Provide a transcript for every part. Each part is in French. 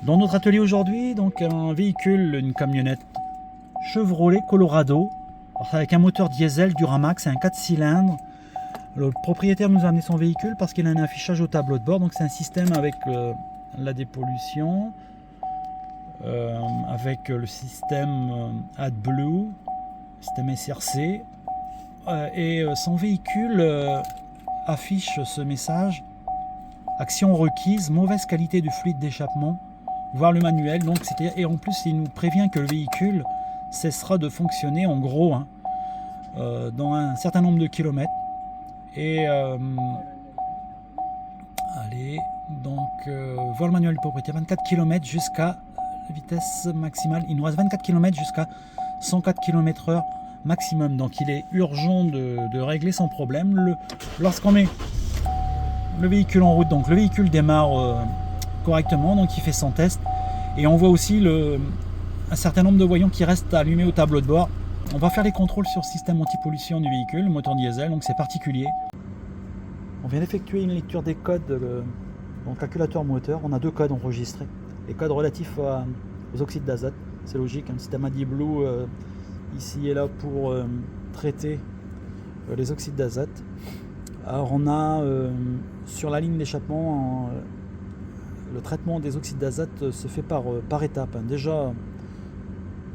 Dans notre atelier aujourd'hui, donc un véhicule, une camionnette Chevrolet Colorado, avec un moteur diesel Duramax, un 4 cylindres. Le propriétaire nous a amené son véhicule parce qu'il a un affichage au tableau de bord. Donc c'est un système avec la dépollution, avec le système AdBlue, système SRC. Et son véhicule affiche ce message: action requise, mauvaise qualité du fluide d'échappement, voir le manuel. Donc et en plus il nous prévient que le véhicule cessera de fonctionner en gros dans un certain nombre de kilomètres. Et allez, donc voir le manuel du propriétaire, 24 km jusqu'à la vitesse maximale. Il nous reste 24 km jusqu'à 104 km/h maximum. Donc il est urgent de régler son problème. Lorsqu'on met le véhicule en route, donc le véhicule démarre correctement, donc il fait son test. Et on voit aussi un certain nombre de voyants qui restent allumés au tableau de bord. On va faire les contrôles sur le système anti-pollution du véhicule, le moteur diesel, donc c'est particulier. On vient d'effectuer une lecture des codes dans le calculateur moteur. On a deux codes enregistrés. Les codes relatifs aux oxydes d'azote. C'est logique, un système AdBlue ici et là pour traiter les oxydes d'azote. Alors on a sur la ligne d'échappement, le traitement des oxydes d'azote se fait par étapes. Déjà,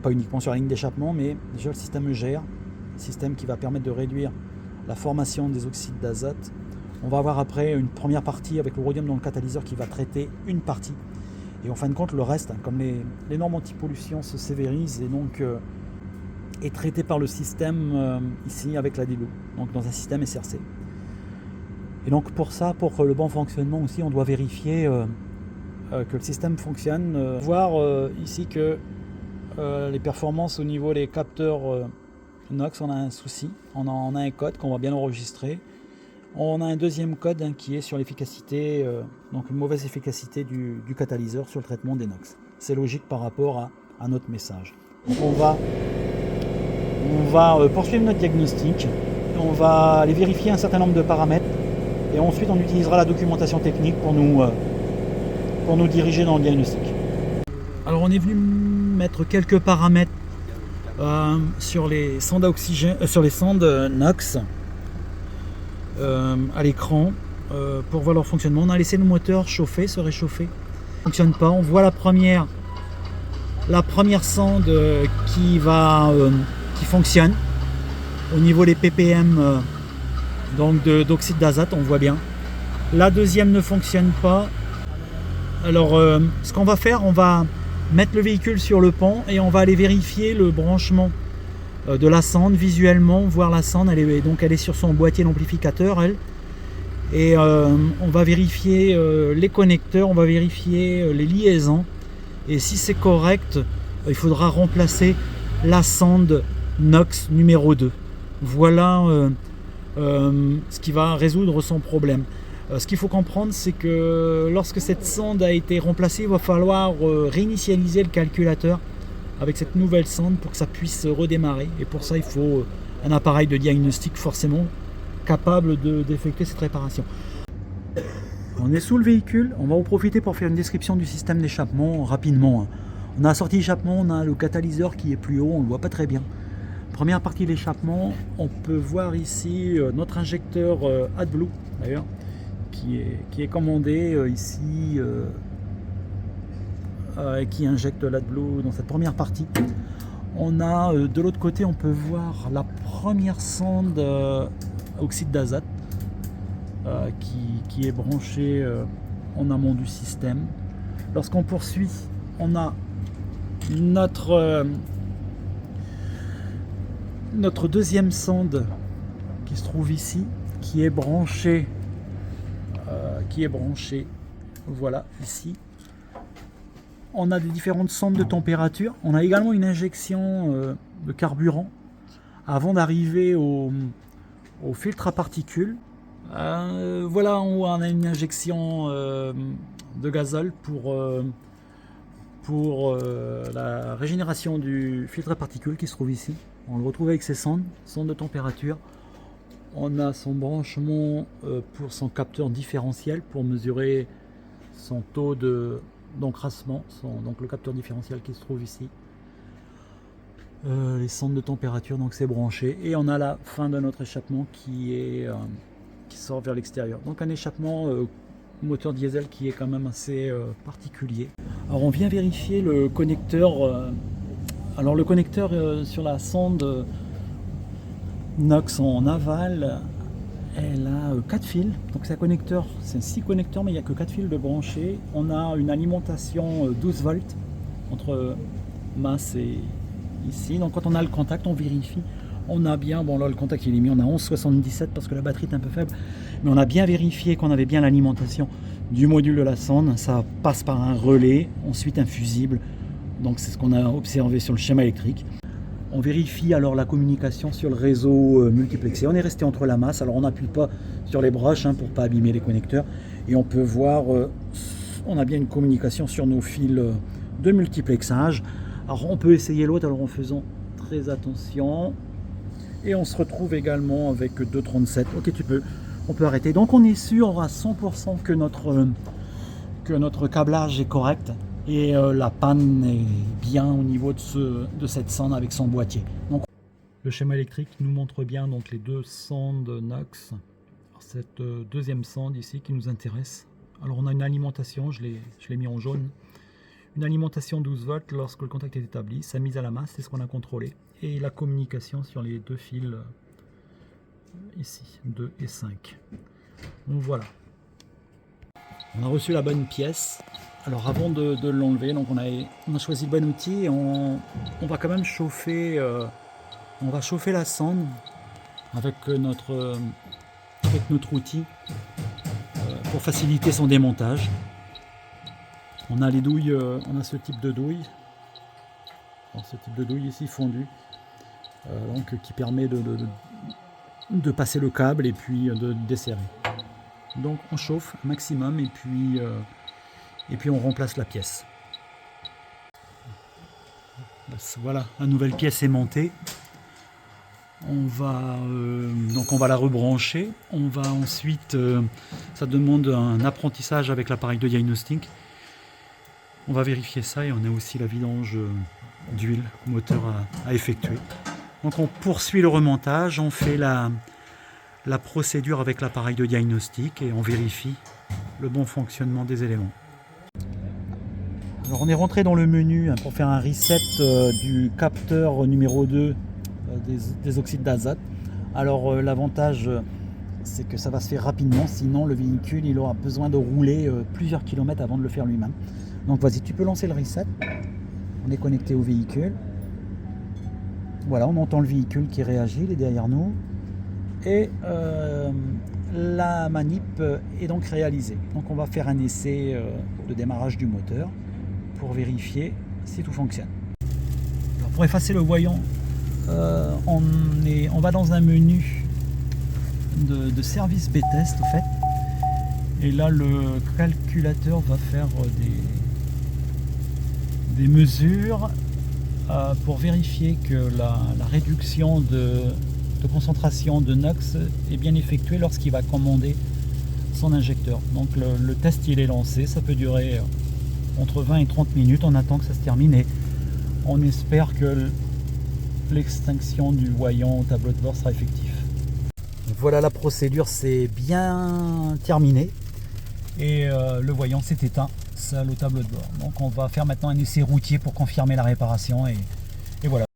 pas uniquement sur la ligne d'échappement, mais déjà le système EGR, système qui va permettre de réduire la formation des oxydes d'azote. On va avoir après une première partie avec le rhodium dans le catalyseur qui va traiter une partie. Et en fin de compte, le reste, comme les normes anti-pollution se sévérisent et donc est traité par le système ici avec la DBLU, donc dans un système SRC. Et donc pour ça, pour le bon fonctionnement aussi, on doit vérifier que le système fonctionne. Voir ici que les performances au niveau des capteurs NOx, on a un souci. On a un code qu'on va bien enregistrer. On a un deuxième code qui est sur l'efficacité, donc une mauvaise efficacité du catalyseur sur le traitement des NOx. C'est logique par rapport à notre message. Donc on va poursuivre notre diagnostic. On va aller vérifier un certain nombre de paramètres. Et ensuite on utilisera la documentation technique pour nous diriger dans le diagnostic. Alors on est venu mettre quelques paramètres sur les sondes à oxygène, sur les sondes NOx à l'écran pour voir leur fonctionnement. On a laissé le moteur chauffer, se réchauffer. Ça ne fonctionne pas. On voit la première sonde qui fonctionne au niveau des ppm donc d'oxyde d'azote, on voit bien. La deuxième ne fonctionne pas. Alors ce qu'on va faire, on va mettre le véhicule sur le pont et on va aller vérifier le branchement de la sonde visuellement, voir la sonde. Elle est sur son boîtier d'amplificateur, et on va vérifier les connecteurs, on va vérifier les liaisons, et si c'est correct, il faudra remplacer la sonde NOx numéro 2. Voilà ce qui va résoudre son problème. Ce qu'il faut comprendre, c'est que lorsque cette sonde a été remplacée, il va falloir réinitialiser le calculateur avec cette nouvelle sonde pour que ça puisse redémarrer. Et pour ça, il faut un appareil de diagnostic forcément capable d'effectuer cette réparation. On est sous le véhicule, on va en profiter pour faire une description du système d'échappement rapidement. On a la sortie d'échappement, on a le catalyseur qui est plus haut, on ne le voit pas très bien. Première partie de l'échappement, on peut voir ici notre injecteur AdBlue d'ailleurs, qui est commandé ici, qui injecte l'AdBlue dans cette première partie. On a de l'autre côté, on peut voir la première sonde oxyde d'azote qui est branchée en amont du système. Lorsqu'on poursuit, on a notre deuxième sonde qui se trouve ici, qui est branchée voilà ici. On a des différentes sondes de température. On a également une injection de carburant avant d'arriver au filtre à particules. Voilà, en haut on a une injection de gazole pour la régénération du filtre à particules qui se trouve ici. On le retrouve avec ses sondes de température. On a son branchement pour son capteur différentiel pour mesurer son taux d'encrassement, donc le capteur différentiel qui se trouve ici. Les sondes de température, donc c'est branché. Et on a la fin de notre échappement qui sort vers l'extérieur. Donc un échappement moteur diesel qui est quand même assez particulier. Alors on vient vérifier le connecteur. Alors le connecteur sur la sonde NOx en aval, elle a 4 fils. Donc c'est un connecteur, c'est 6 connecteurs, mais il n'y a que 4 fils de branchés. On a une alimentation 12 volts entre masse et ici. Donc quand on a le contact, on vérifie. On a bien, bon là le contact il est mis, on a 11,77 parce que la batterie est un peu faible, mais on a bien vérifié qu'on avait bien l'alimentation du module de la sonde. Ça passe par un relais, ensuite un fusible, donc c'est ce qu'on a observé sur le schéma électrique. On vérifie alors la communication sur le réseau multiplexé. On est resté entre la masse, alors on n'appuie pas sur les broches pour ne pas abîmer les connecteurs, et on peut voir, on a bien une communication sur nos fils de multiplexage. Alors on peut essayer l'autre, alors en faisant très attention. Et on se retrouve également avec 2,37. Ok, on peut arrêter. Donc on est sûr à 100% que notre câblage est correct et la panne est bien au niveau de cette sonde avec son boîtier. Donc le schéma électrique nous montre bien donc les deux sondes NOx. Alors, cette deuxième sonde ici qui nous intéresse. Alors on a une alimentation, je l'ai mis en jaune. Une alimentation 12 volts lorsque le contact est établi. Sa mise à la masse, c'est ce qu'on a contrôlé. Et la communication sur les deux fils ici, 2 et 5. Donc voilà. On a reçu la bonne pièce. Alors avant de l'enlever, donc on a choisi le bon outil et on va quand même chauffer. On va chauffer la sonde avec notre outil pour faciliter son démontage. On a les douilles, on a ce type de douille. Alors, ce type de douille ici fondue, donc qui permet de passer le câble et puis de desserrer. Donc on chauffe un maximum et puis on remplace la pièce. Voilà, la nouvelle pièce est montée. On va la rebrancher. On va ensuite, ça demande un apprentissage avec l'appareil de diagnostic. On va vérifier ça et on a aussi la vidange d'huile moteur à effectuer. Donc on poursuit le remontage, on fait la procédure avec l'appareil de diagnostic et on vérifie le bon fonctionnement des éléments. Alors on est rentré dans le menu pour faire un reset du capteur numéro 2 des oxydes d'azote. Alors l'avantage c'est que ça va se faire rapidement, sinon le véhicule il aura besoin de rouler plusieurs kilomètres avant de le faire lui-même. Donc vas-y, tu peux lancer le reset. On est connecté au véhicule. Voilà, on entend le véhicule qui réagit, il est derrière nous. Et la manip est donc réalisée. Donc on va faire un essai de démarrage du moteur pour vérifier si tout fonctionne. Alors pour effacer le voyant, on va dans un menu de service B-test en fait. Et là le calculateur va faire des mesures pour vérifier que la réduction de concentration de NOx est bien effectuée lorsqu'il va commander son injecteur. Donc le test il est lancé, ça peut durer entre 20 et 30 minutes, on attend que ça se termine et on espère que l'extinction du voyant au tableau de bord sera effectif. Voilà, la procédure c'est bien terminée et le voyant s'est éteint. Ça, le tableau de bord. Donc on va faire maintenant un essai routier pour confirmer la réparation et voilà.